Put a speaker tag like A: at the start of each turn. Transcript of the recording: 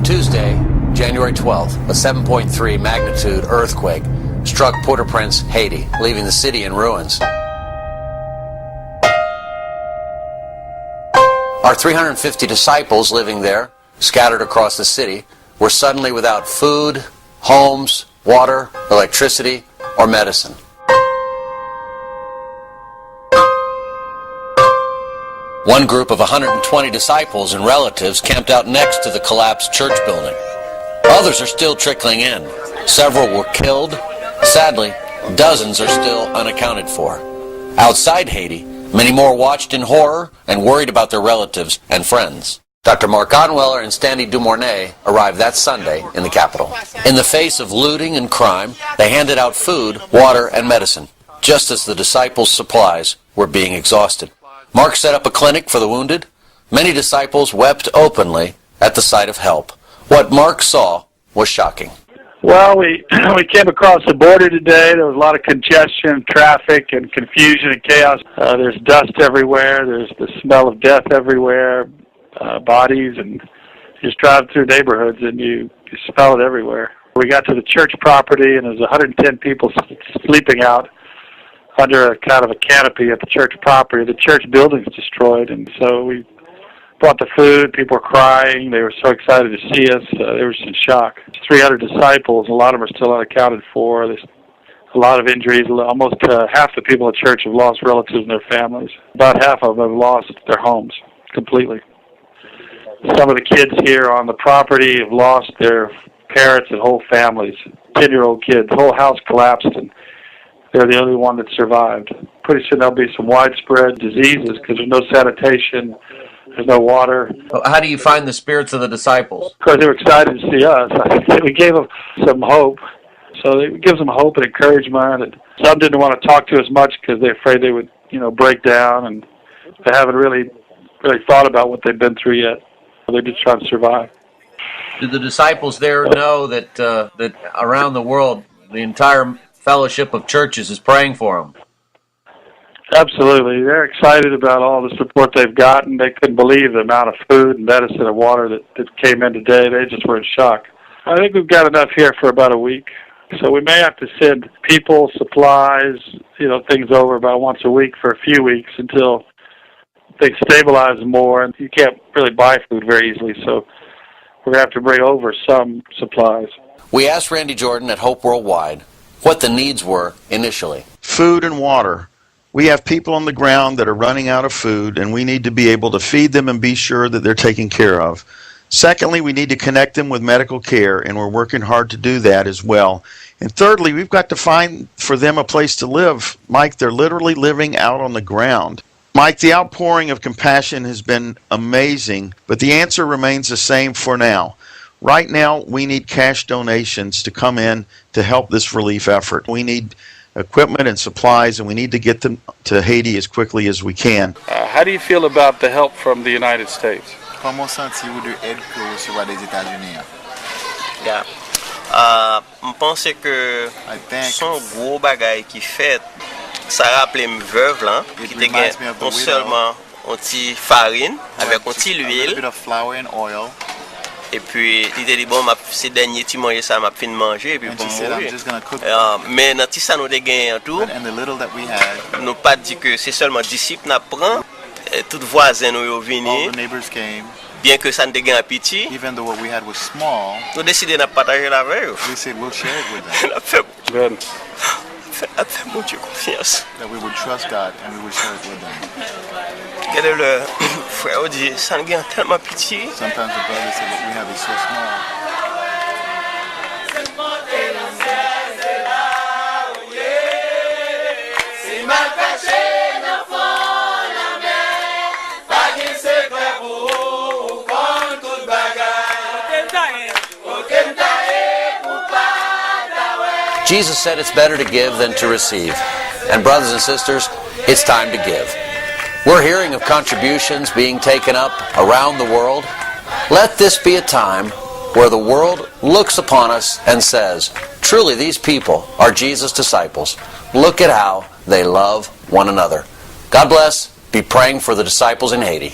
A: Tuesday, January 12th, a 7.3 magnitude earthquake struck Port-au-Prince, Haiti, leaving the city in ruins. Our 350 disciples living there, scattered across the city, were suddenly without food, homes, water, electricity, or medicine. One group of 120 disciples and relatives camped out next to the collapsed church building. Others are still trickling in. Several were killed. Sadly, dozens are still unaccounted for. Outside Haiti, many more watched in horror and worried about their relatives and friends. Dr. Mark Onweller and Stanley Dumornay arrived that Sunday in the capital. In the face of looting and crime, they handed out food, water, and medicine, just as the disciples' supplies were being exhausted. Mark set up a clinic for the wounded. Many disciples wept openly at the sight of help. What Mark saw was shocking.
B: Well, we came across the border today. There was a lot of congestion, traffic, and confusion and chaos. There's dust everywhere. There's the smell of death everywhere, bodies, and you just drive through neighborhoods and you smell it everywhere. We got to the church property, and there's 110 people sleeping out under a kind of a canopy at the church property. The church building's destroyed, and so we brought the food. People were crying. They were so excited to see us. They were just in shock. 300 disciples. A lot of them are still unaccounted for. There's a lot of injuries. Almost half the people at church have lost relatives and their families. About half of them have lost their homes completely. Some of the kids here on the property have lost their parents and whole families. 10-year-old kids. The whole house collapsed, and they're the only one that survived. Pretty soon there'll be some widespread diseases because there's no sanitation, there's no water.
A: How do you find the spirits of the disciples?
B: Because they were excited to see us. We gave them some hope. So it gives them hope and encouragement. And some didn't want to talk to us much because they're afraid they would, break down, and they haven't really thought about what they've been through yet. They're just trying to survive.
A: Did the disciples there know that that around the world, the entire fellowship of churches is praying for them?
B: Absolutely. They're excited about all the support they've gotten. They couldn't believe the amount of food and medicine and water that came in today. They just were in shock. I think we've got enough here for about a week. So we may have to send people, supplies, things over about once a week for a few weeks until things stabilize more. And you can't really buy food very easily, so we're going to have to bring over some supplies.
A: We asked Randy Jordan at Hope Worldwide what the needs were initially.
C: Food and water. We have people on the ground that are running out of food, and we need to be able to feed them and be sure that they're taken care of. Secondly, we need to connect them with medical care, and we're working hard to do that as well. And thirdly, we've got to find for them a place to live. Mike, they're literally living out on the ground. Mike, the outpouring of compassion has been amazing, but the answer remains the same for now. Right now, we need cash donations to come in to help this relief effort. We need equipment and supplies, and we need to get them to Haiti as quickly as we can.
B: How do you feel about the help from the United States?
D: Comment sentez-vous de aide que vous recevez des États-Unis?
E: Je pense que son gros bagay qui fait, ça rappelle mes veuves là, qui te gagne non seulement un petit farine avec un petit l'huile. Et puis, il était dit, bon, ces derniers petits moyens, ça m'a fait manger, et puis pour mourir. Mais dans tout ça, nous avons gagné en tout. Nous pas dit que c'est seulement disciples nous prend, tous voisins nous venus. Bien que ça ne gagné un petit, nous décidons de partager la veille. Fait mon Dieu confiance. Quel est le frère dit, ça ne gagne tellement petit.
D: Sometimes the brother said what we have is so small.
A: Jesus said it's better to give than to receive. And brothers and sisters, it's time to give. We're hearing of contributions being taken up around the world. Let this be a time where the world looks upon us and says, truly these people are Jesus' disciples. Look at how they love one another. God bless. Be praying for the disciples in Haiti.